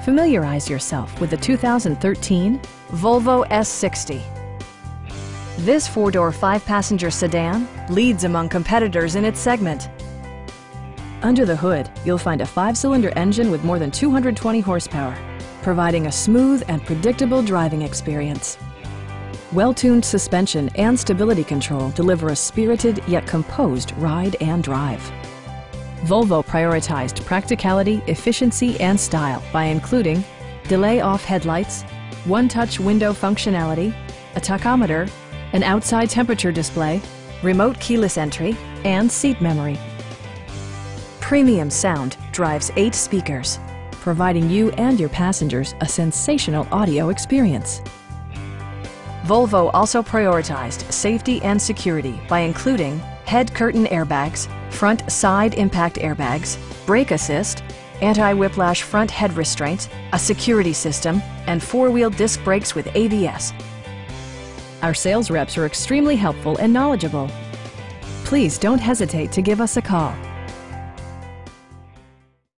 Familiarize yourself with the 2013 Volvo S60. This four-door, five-passenger sedan leads among competitors in its segment. Under the hood, you'll find a five-cylinder engine with more than 220 horsepower, providing a smooth and predictable driving experience. Well-tuned suspension and stability control deliver a spirited yet composed ride and drive. Volvo prioritized practicality, efficiency, and style by including delay-off headlights, one-touch window functionality, a tachometer, an outside temperature display, remote keyless entry, and seat memory. Premium sound drives 8 speakers, providing you and your passengers a sensational audio experience. Volvo also prioritized safety and security by including head curtain airbags, front side impact airbags, brake assist, anti-whiplash front head restraints, a security system, and four-wheel disc brakes with ABS. Our sales reps are extremely helpful and knowledgeable. Please don't hesitate to give us a call.